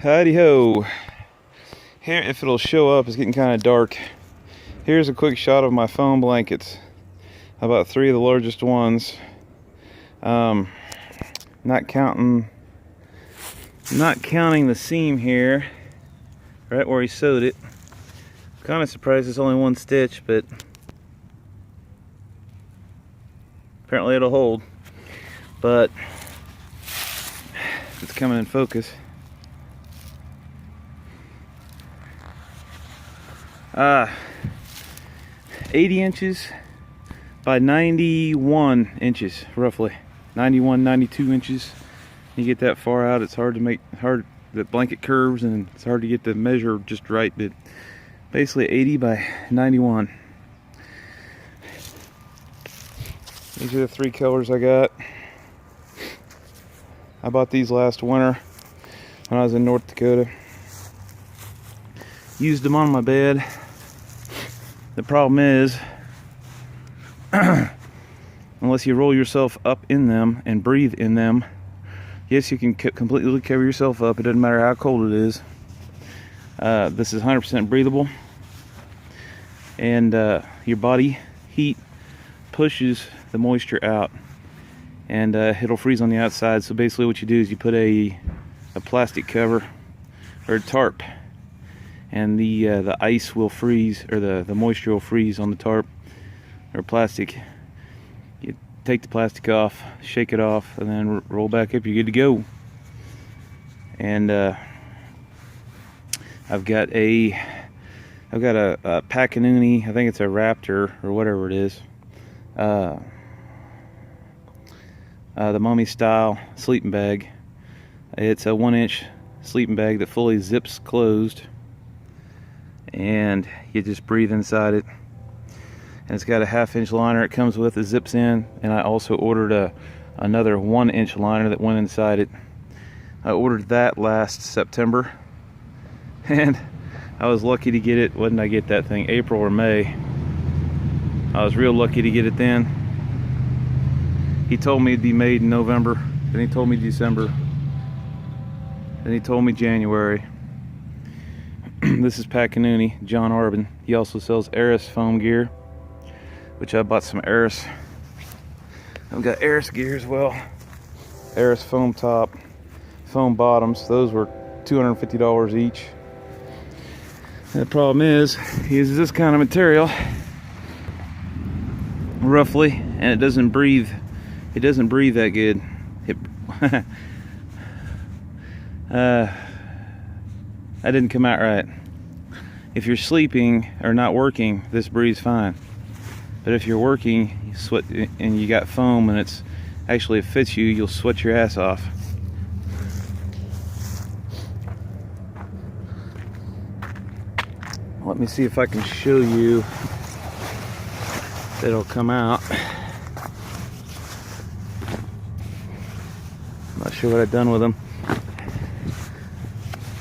Howdy ho. Here, if it'll show up, it's getting kind of dark. Here's a quick shot of my foam blankets. About 3 of the largest ones. Not counting the seam here, right where he sewed it. Kind of surprised it's only 1 stitch, but apparently it'll hold. But it's coming in focus. 80 inches by 91 inches, roughly 91, 92 inches. You get that far out, it's hard to make, the blanket curves, and it's hard to get the measure just right, but basically 80 by 91. These are the 3 colors I got. I bought these last winter when I was in North Dakota. Used them on my bed. The problem is, unless you roll yourself up in them and breathe in them, yes, you can completely cover yourself up. It doesn't matter how cold it is. This is 100% breathable, and your body heat pushes the moisture out, and it'll freeze on the outside. So basically what you do is you put a plastic cover or a tarp, and the ice will freeze, or the moisture will freeze on the tarp or plastic. You take the plastic off, shake it off, and then roll back up. You're good to go. And I've got a Pacanuni, I think it's a Raptor or whatever it is, the mummy style sleeping bag. It's a 1-inch sleeping bag that fully zips closed, and you just breathe inside it. And it's got a 1/2-inch liner it comes with. It zips in, and I also ordered another 1-inch liner that went inside it. I ordered that last September, and I was lucky to get it. When did I get that thing? April or May. I was real lucky to get it then. He told me it'd be made in November, then he told me December, then he told me January. This is Pacanuni, John Arbin. He also sells Eris foam gear, which I bought some Eris. I've got Eris gear as well. Eris foam top, foam bottoms. Those were $250 each. And the problem is, he uses this kind of material, roughly, and it doesn't breathe. It doesn't breathe that good. That didn't come out right. If you're sleeping or not working, this breathes fine. But if you're working, you sweat, and you got foam, and it fits you, you'll sweat your ass off. Let me see if I can show you that it'll come out. I'm not sure what I've done with them.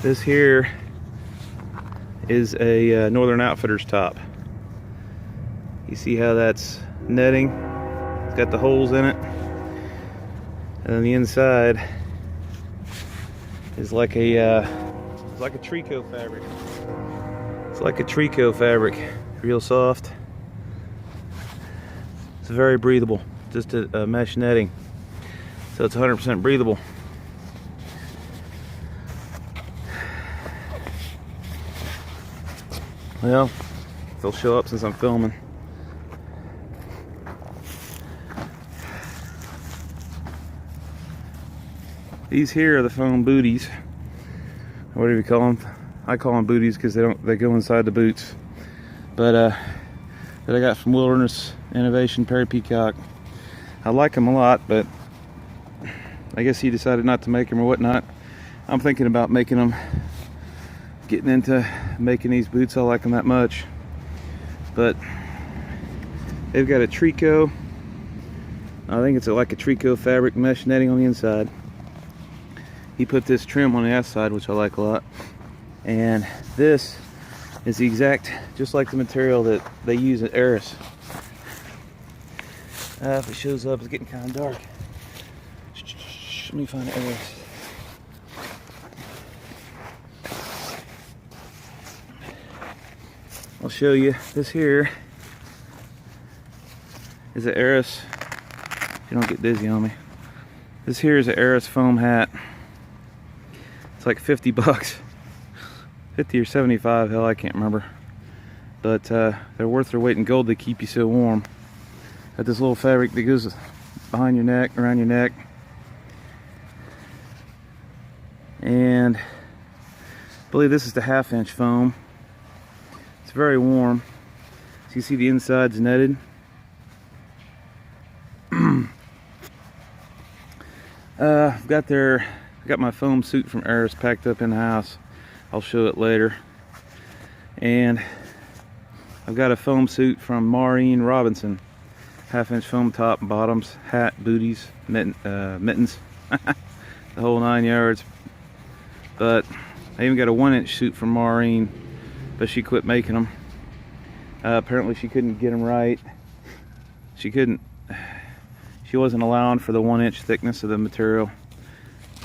This here is a Northern Outfitters top. You see how that's netting? It's got the holes in it, and on the inside is like a tricot fabric. It's like a tricot fabric, real soft. It's very breathable, just a mesh netting, so it's 100% breathable. Well, they'll show up since I'm filming. These here are the foam booties, or whatever you call them. I call them booties because they go inside the boots. But that I got from Wilderness Innovation, Perry Peacock. I like them a lot, but I guess he decided not to make them or whatnot. I'm thinking about making them. Getting into making these boots. I like them that much, but they've got a tricot. I think it's like a tricot fabric mesh netting on the inside. He put this trim on the outside, which I like a lot, and this is the exact, just like the material that they use at Eris. If it shows up, it's getting kind of dark. Let me find Eris. I'll show you. This here is an Eris. If you don't get dizzy on me. This here is an Eris foam hat. It's like 50 bucks. 50 or 75, hell, I can't remember. But they're worth their weight in gold. They keep you so warm. Got this little fabric that goes behind your neck, around your neck. And I believe this is the 1/2 inch foam. It's very warm. So you see the inside's netted. I've got my foam suit from Eris packed up in the house. I'll show it later. And I've got a foam suit from Maureen Robinson. 1/2 inch foam top and bottoms, hat, booties, mittens, the whole 9 yards. But I even got a 1 inch suit from Maureen, but she quit making them. Apparently she couldn't get them right. She wasn't allowing for the 1 inch thickness of the material.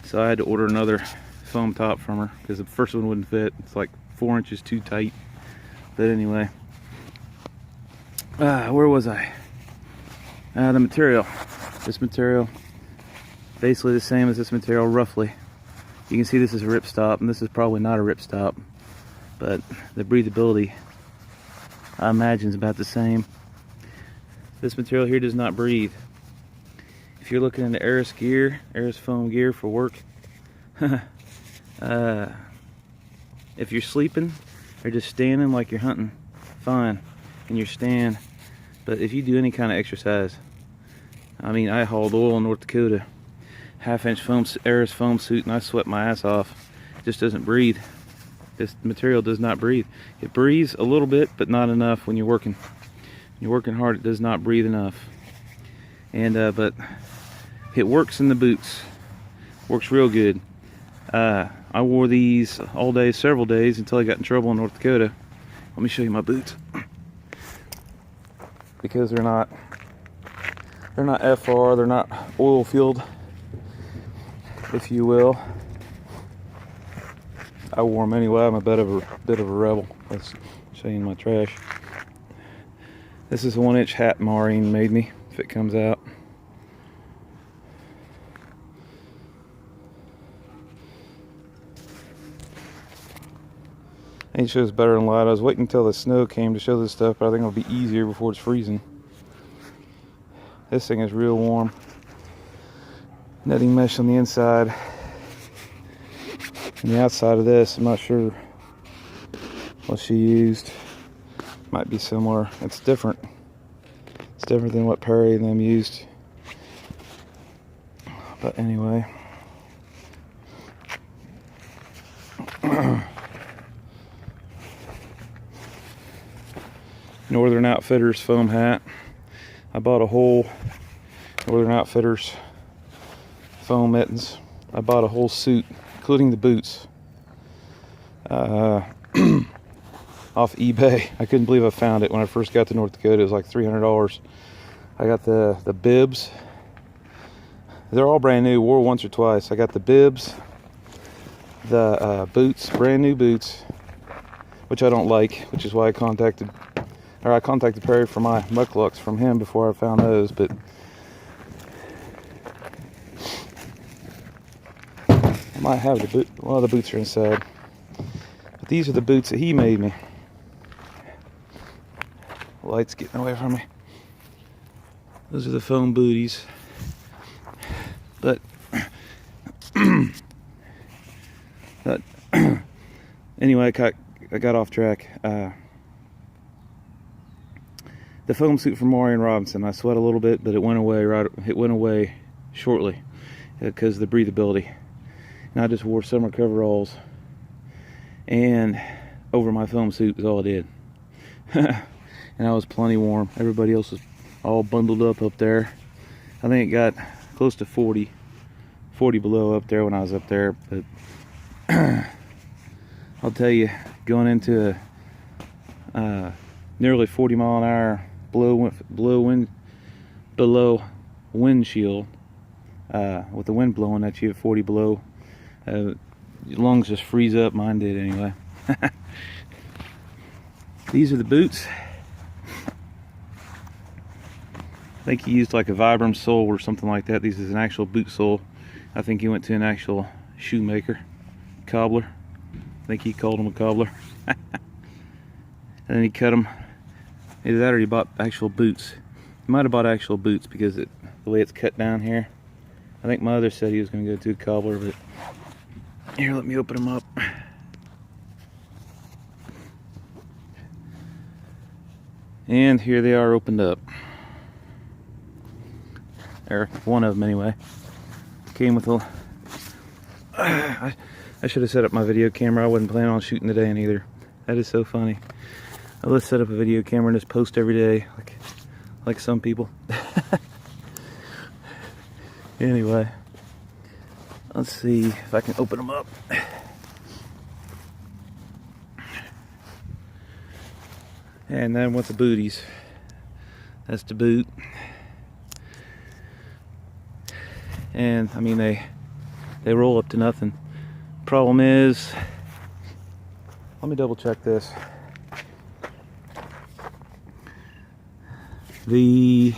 So I had to order another foam top from her because the first one wouldn't fit. It's like 4 inches too tight. But anyway, where was I? The material. This material, basically the same as this material, roughly. You can see this is a ripstop, and this is probably not a ripstop, but the breathability, I imagine, is about the same. This material here does not breathe. If you're looking into Eris gear, Eris foam gear for work, if you're sleeping or just standing like you're hunting, fine, and you're stand. But if you do any kind of exercise, I mean, I hauled oil in North Dakota, 1/2 inch foam, Eris foam suit, and I sweat my ass off. It just doesn't breathe. This material does not breathe. It breathes a little bit, but not enough when you're working. When you're working hard, it does not breathe enough. And but it works in the boots. Works real good. I wore these all day, several days, until I got in trouble in North Dakota. Let me show you my boots. Because they're not FR, they're not oil filled, if you will. I wore them anyway. I'm a bit of a rebel. Let's show you my trash. This is a 1 inch hat Maureen made me, if it comes out. It shows better in light. I was waiting until the snow came to show this stuff, but I think it'll be easier before it's freezing. This thing is real warm. Netting mesh on the inside. And the outside of this, I'm not sure what she used. Might be similar. It's different. It's different than what Perry and them used. But anyway. Northern Outfitters foam hat. I bought a whole Northern Outfitters foam mittens. I bought a whole suit, including the boots, off eBay. I couldn't believe I found it when I first got to North Dakota. It was like $300. I got the bibs. They're all brand new. Wore once or twice. I got the bibs, the boots, brand new boots, which I don't like, which is why I contacted Perry for my Mukluks from him before I found those. But I might have the boot. A lot of the boots are inside. But these are the boots that he made me. Light's getting away from me. Those are the foam booties. But anyway, I got off track. The foam suit from Maureen Robinson. I sweat a little bit, but it went away. It went away shortly because of the breathability. And I just wore summer coveralls and over my foam suit was all I did. And I was plenty warm. Everybody else was all bundled up there. I think it got close to 40 below up there when I was up there. But I'll tell you, going into a nearly 40 mile an hour below windshield, with the wind blowing at you at 40 below, your lungs just freeze up. Mine did anyway. These are the boots. I think he used like a Vibram sole or something like that. This is an actual boot sole. I think he went to an actual shoemaker, cobbler. I think he called him a cobbler. And then he cut them. Either that or he bought actual boots. He might have bought actual boots because the way it's cut down here. I think my mother said he was going to go to a cobbler, but here, let me open them up. And here they are opened up. Or one of them anyway. Came with a... I should have set up my video camera. I wasn't planning on shooting today either. That is so funny. Let's set up a video camera and just post every day, like some people. Anyway, let's see if I can open them up. And then with the booties, that's the boot. And I mean they roll up to nothing. Problem is, let me double check this. The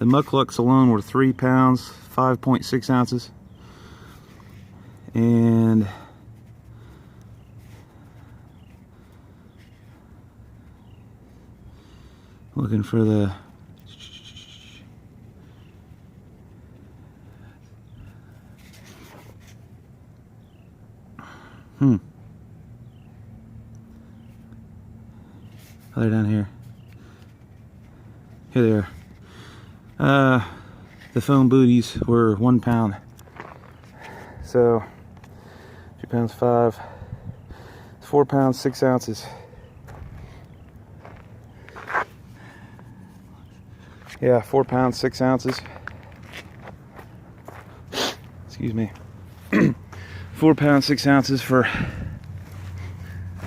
Mukluks alone were 3 pounds, 5.6 ounces. And looking for the oh, they're down here. Here they are. The foam booties were 1 pound. So 2 pounds 5. It's 4 pounds 6 ounces. Yeah, 4 pounds 6 ounces. Excuse me. 4 pounds 6 ounces for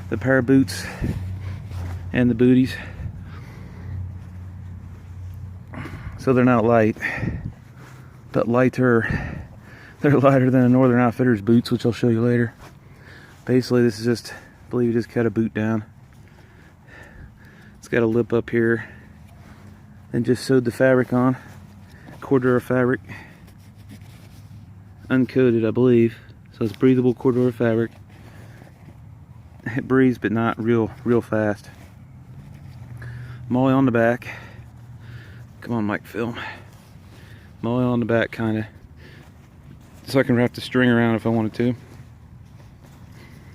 the pair of boots and the booties. So they're not light, but lighter. They're lighter than a Northern Outfitters boots, which I'll show you later. Basically, this is just, I believe you just cut a boot down. It's got a lip up here, and just sewed the fabric on. Cordura fabric, uncoated, I believe. So it's breathable Cordura fabric. It breathes, but not real fast. Molly on the back. Come on, Mike, film. Molly on the back, kind of, so I can wrap the string around if I wanted to.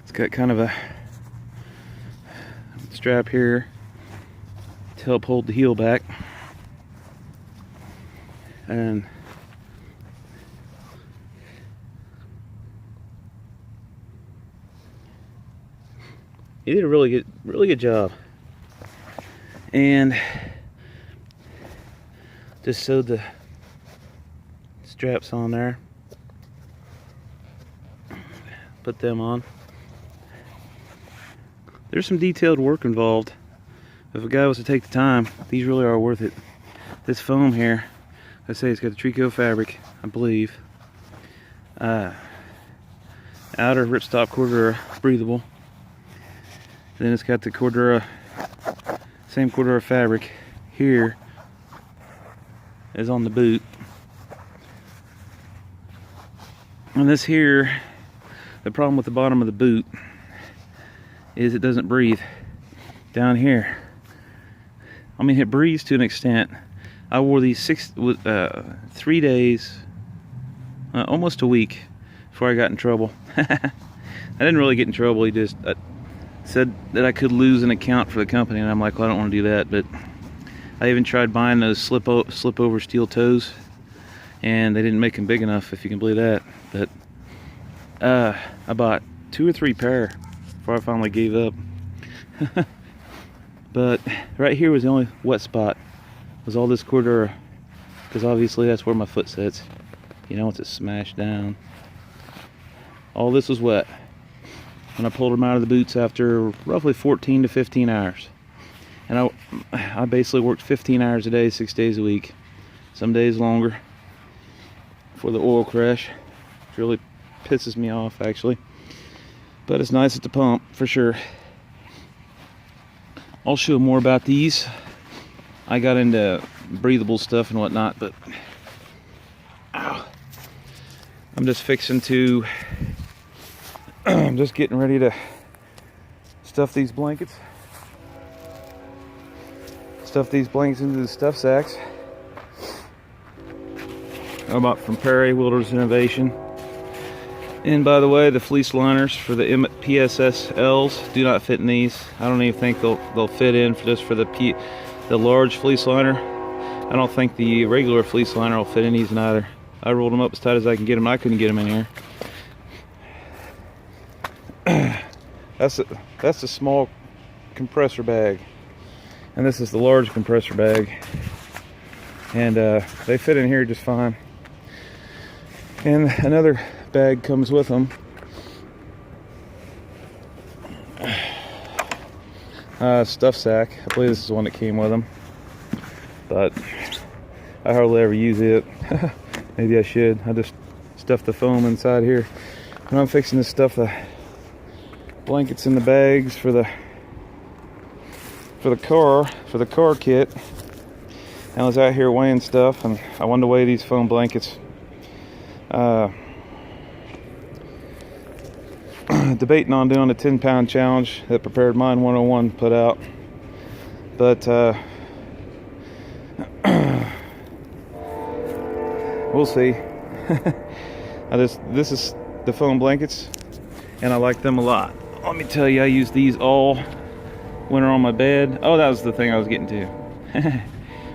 It's got kind of a strap here to help hold the heel back, and he did a really good job. And just sewed the straps on there. Put them on. There's some detailed work involved. If a guy was to take the time, these really are worth it. This foam here, I say it's got the tricot fabric, I believe. Outer ripstop Cordura, breathable. Then it's got the Cordura, same Cordura fabric here as on the boot. And this here, the problem with the bottom of the boot is it doesn't breathe down here. I mean, it breathes to an extent. I wore these 3 days, almost a week before I got in trouble. I didn't really get in trouble. He just said that I could lose an account for the company, and I'm like, well, I don't want to do that. But I even tried buying those slip over steel toes, and they didn't make them big enough, if you can believe that. But I bought 2 or 3 pair before I finally gave up. But right here was the only wet spot, was all this Cordura, because obviously that's where my foot sits, you know, once it's smashed down. All this was wet when I pulled them out of the boots after roughly 14 to 15 hours. And I basically worked 15 hours a day, 6 days a week, some days longer, for the oil crash. It really pisses me off, actually. But it's nice at the pump, for sure. I'll show more about these. I got into breathable stuff and whatnot, but ow, I'm just fixing to, I'm just getting ready to stuff these blankets. Stuff these blankets into the stuff sacks. I bought from Perry Wilderness Innovation. And by the way, the fleece liners for the PSSLs do not fit in these. I don't even think they'll fit in just for the large fleece liner. I don't think the regular fleece liner will fit in these either. I rolled them up as tight as I can get them. I couldn't get them in here. That's a small compressor bag, and this is the large compressor bag, and they fit in here just fine. And another bag comes with them. Stuff sack. I believe this is the one that came with them, but I hardly ever use it. Maybe I should. I just stuff the foam inside here, and I'm fixing to stuff the blankets in the bags for the car kit. I was out here weighing stuff, and I wanted to weigh these foam blankets. Debating on doing a 10-pound challenge that Prepared Mind 101 put out, but we'll see. This is the foam blankets, and I like them a lot. Let me tell you, I use these all winter on my bed. Oh, that was the thing I was getting to.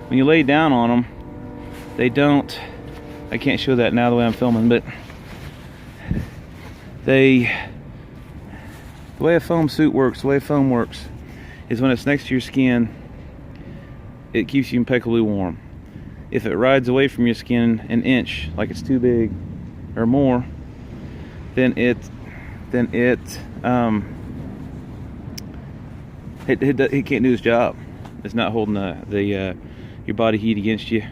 When you lay down on them, they don't, I can't show that now the way I'm filming, but the way a foam suit works, the way foam works, is when it's next to your skin, it keeps you impeccably warm. If it rides away from your skin an inch, like it's too big or more, then it can't do its job. It's not holding your body heat against you,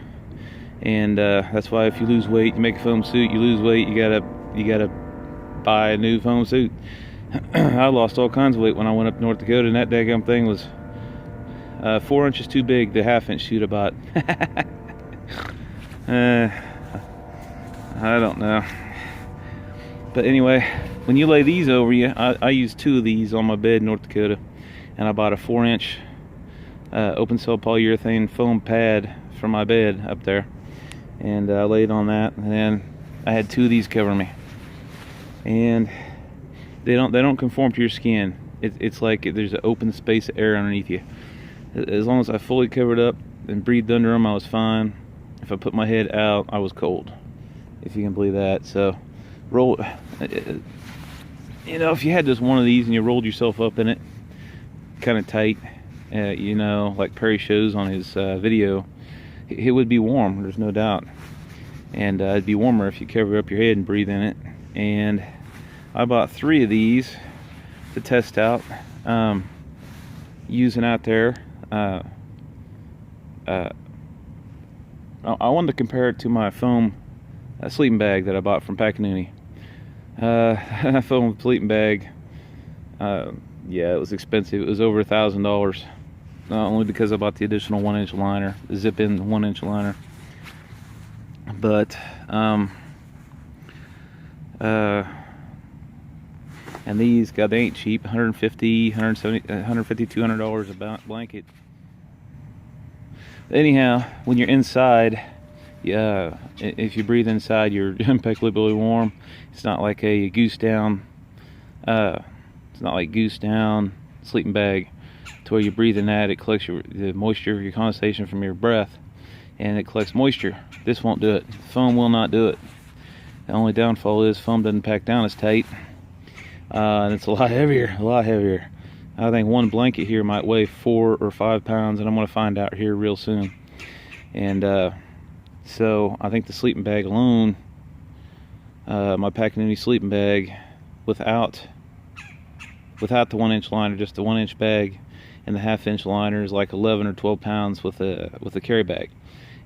and that's why if you lose weight, you make a foam suit, you lose weight, you gotta buy a new foam suit. I lost all kinds of weight when I went up to North Dakota, and that daggum thing was 4 inches too big, the half-inch suit I bought. I don't know. But anyway, when you lay these over you, I used 2 of these on my bed in North Dakota, and I bought a 4-inch open cell polyurethane foam pad for my bed up there, and I laid on that, and then I had 2 of these cover me, and they don't conform to your skin. It's like there's an open space of air underneath you. As long as I fully covered up and breathed under them, I was fine. If I put my head out, I was cold, if you can believe that. So roll, you know, if you had just one of these and you rolled yourself up in it kind of tight, you know, like Perry shows on his video, it would be warm, there's no doubt. And it'd be warmer if you cover up your head and breathe in it. And I bought 3 of these to test out, using out there. I wanted to compare it to my foam sleeping bag that I bought from Pacanuni. Foam sleeping bag, yeah, it was expensive. It was over $1,000, only because I bought the additional 1-inch liner, the zip-in 1-inch liner. But and these, God, they ain't cheap. $150, $200 a blanket. Anyhow, when you're inside, yeah, if you breathe inside, you're impeccably warm. It's not like a goose down. It's not like goose down sleeping bag, to where you breathe in that, it collects the moisture, your condensation from your breath, and it collects moisture. This won't do it. Foam will not do it. The only downfall is foam doesn't pack down as tight, and it's a lot heavier. I think one blanket here might weigh 4 or 5 pounds, and I'm going to find out here real soon. And so I think the sleeping bag alone, my Pacanuni sleeping bag, without the 1-inch liner, just the 1-inch bag and the half-inch liner, is like 11 or 12 pounds with a carry bag.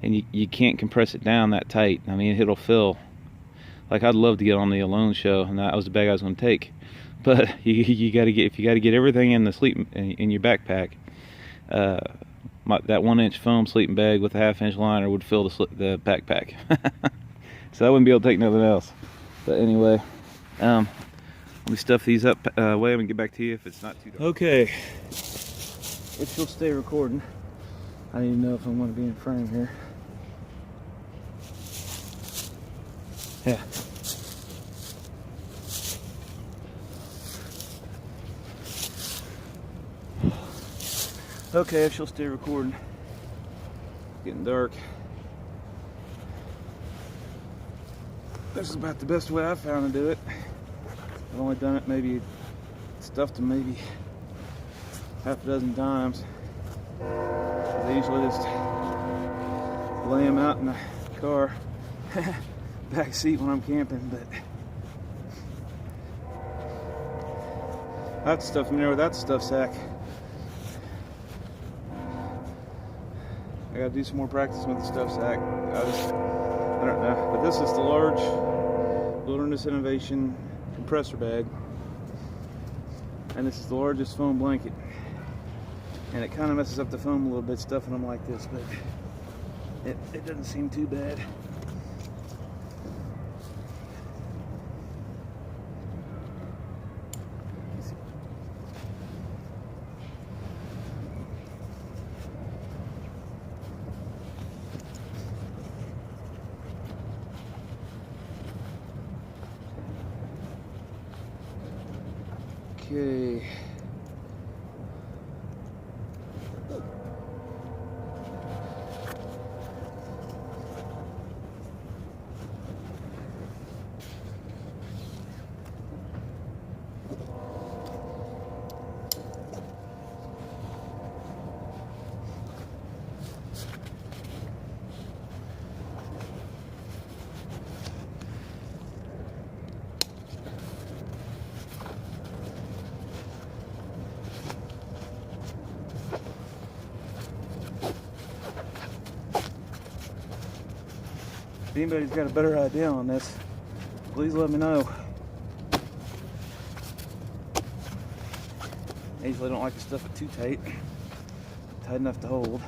And you can't compress it down that tight. I mean, it'll fill. Like, I'd love to get on the Alone show, and that was the bag I was going to take. But you got to get everything in the in your backpack, that 1-inch foam sleeping bag with a 1/2-inch liner would fill the backpack. So I wouldn't be able to take nothing else. But anyway, let me stuff these up away and get back to you if it's not too dark. Okay, if you'll stay recording. I don't even know if I'm going to be in frame here. Yeah. Okay, if she'll stay recording. It's getting dark. This is about the best way I've found to do it. I've only done it stuffed them maybe 6 times. I usually just lay them out in the car back seat when I'm camping, but I have to stuff them in there without the stuff sack. I gotta do some more practice with the stuff sack. I don't know, but this is the large Wilderness Innovation compressor bag, and this is the largest foam blanket. And it kind of messes up the foam a little bit stuffing them like this, but it doesn't seem too bad. Okay. If anybody's got a better idea on this, please let me know. I usually don't like to stuff it too tight enough to hold.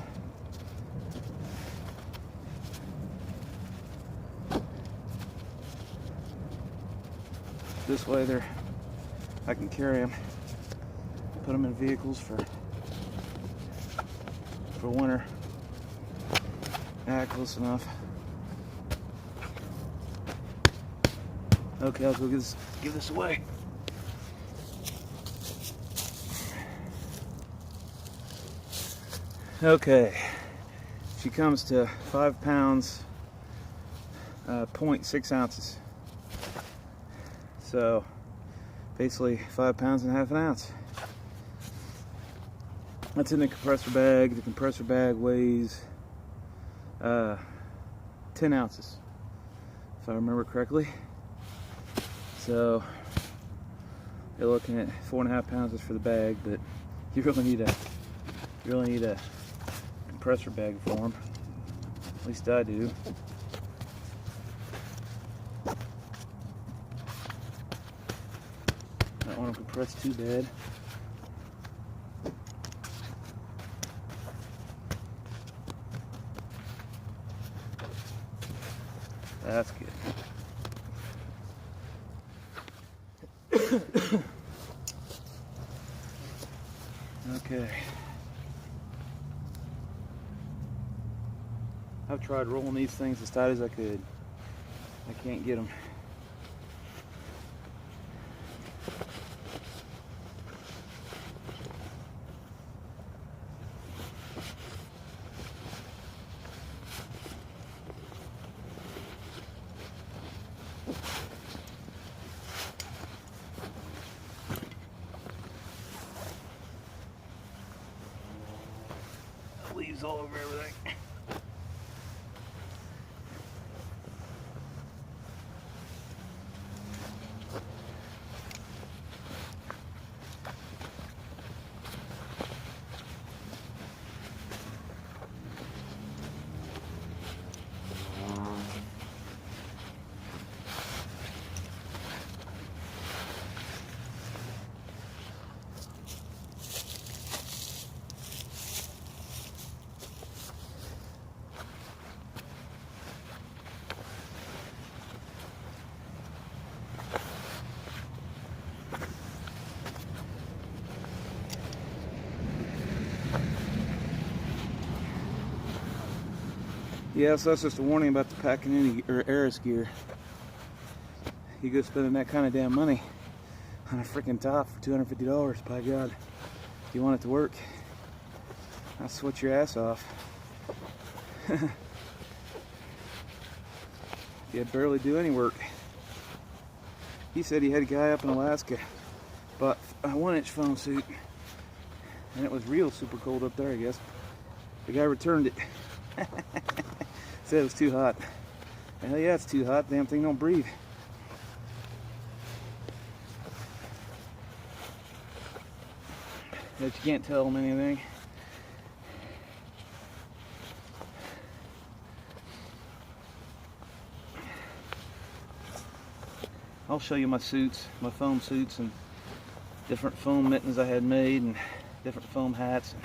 This way I can carry them, put them in vehicles for winter. Close enough. Okay, I'll go give this away. Okay, she comes to 5 pounds, 0.6 ounces. So basically 5 pounds and 1/2 ounce. That's in the compressor bag. The compressor bag weighs 10 ounces, if I remember correctly. So you're looking at 4.5 pounds for the bag, but you really need a compressor bag for them. At least I do. Don't want them compressed too bad. That's good. Okay. I've tried rolling these things as tight as I could. I can't get them. Leaves all over everything. Yeah, so that's just a warning about the Pacanini or Eris gear. You go spending that kind of damn money on a freaking top for $250, by God. If you want it to work, I'll sweat your ass off. You barely do any work. He said he had a guy up in Alaska bought a 1-inch foam suit, and it was real super cold up there, I guess. The guy returned it. Said it was too hot. Hell yeah, it's too hot. Damn thing don't breathe. But you can't tell them anything. I'll show you my suits, my foam suits, and different foam mittens I had made, and different foam hats, and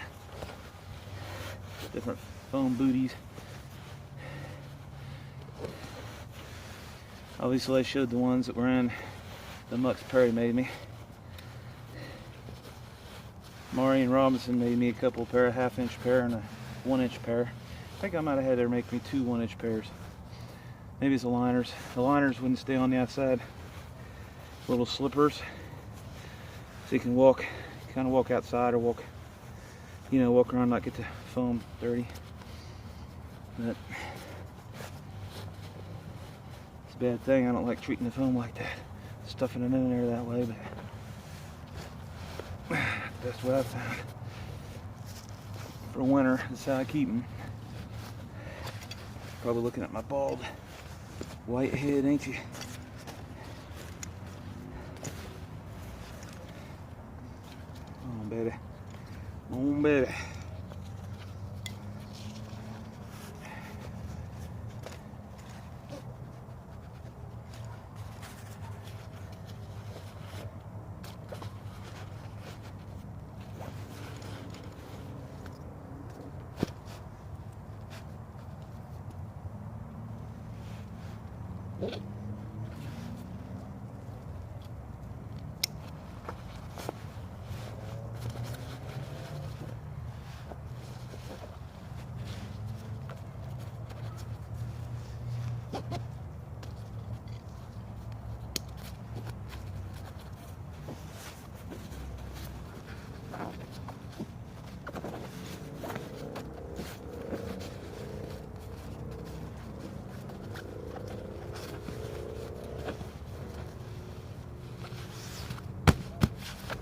different foam booties. Obviously I showed the ones that were in the Mukluks Perry made me. Maureen Robinson made me a couple pair, a 1/2-inch pair and a 1-inch pair. I think I might have had her make me 2 1-inch pairs. Maybe it's the liners. The liners wouldn't stay on the outside. Little slippers, so you can walk, kind of walk outside or walk, you know, walk around, not get the foam dirty. But it's a bad thing. I don't like treating the foam like that, stuffing it in there that way. But that's what I found. For winter, that's how I keep them. Probably looking at my bald white head, ain't you? On, baby. On, baby.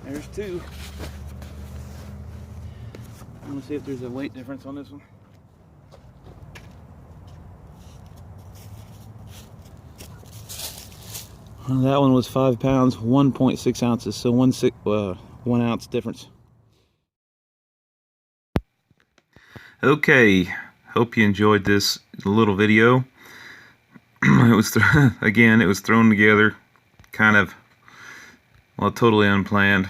There's 2. I'm gonna see if there's a weight difference on this one. Well, that one was 5 pounds, 1.6 ounces, so 1 ounce difference. Okay, hope you enjoyed this little video. It was again, it was thrown together, kind of, well, totally unplanned.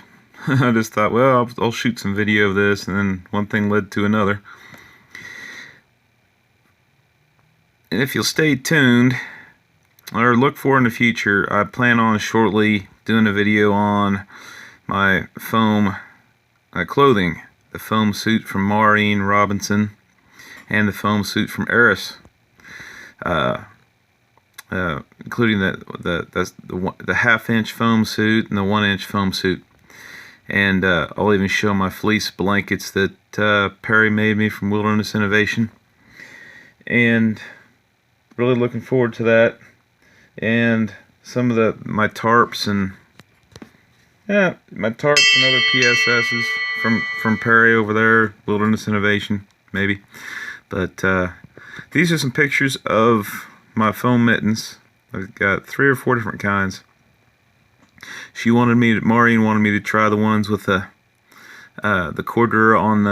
I just thought, well, I'll shoot some video of this, and then one thing led to another. And if you'll stay tuned, or look for in the future, I plan on shortly doing a video on my foam clothing. The foam suit from Maureen Robinson and the foam suit from Eris. Including the 1/2-inch foam suit and the 1-inch foam suit. And I'll even show my fleece blankets that Perry made me from Wilderness Innovation. And really looking forward to that. And some of my tarps and other PSSs from Perry over there, Wilderness Innovation, maybe. But these are some pictures of my foam mittens. I've got 3 or 4 different kinds. Maureen wanted me to try the ones with the cordura on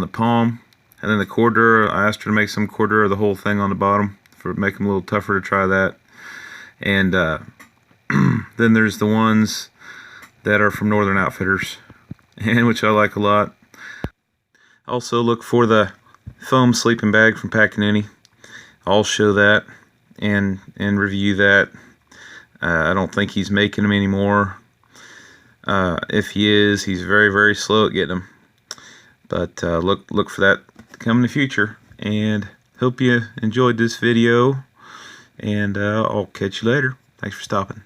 the palm, and then the cordura, I asked her to make some cordura the whole thing on the bottom for make them a little tougher to try that. And then there's the ones that are from Northern Outfitters, and which I like a lot. Also look for the foam sleeping bag from Pacanini. I'll show that and review that. I don't think he's making them anymore. If he is, he's very, very slow at getting them. But look for that to come in the future. And hope you enjoyed this video, and I'll catch you later. Thanks for stopping.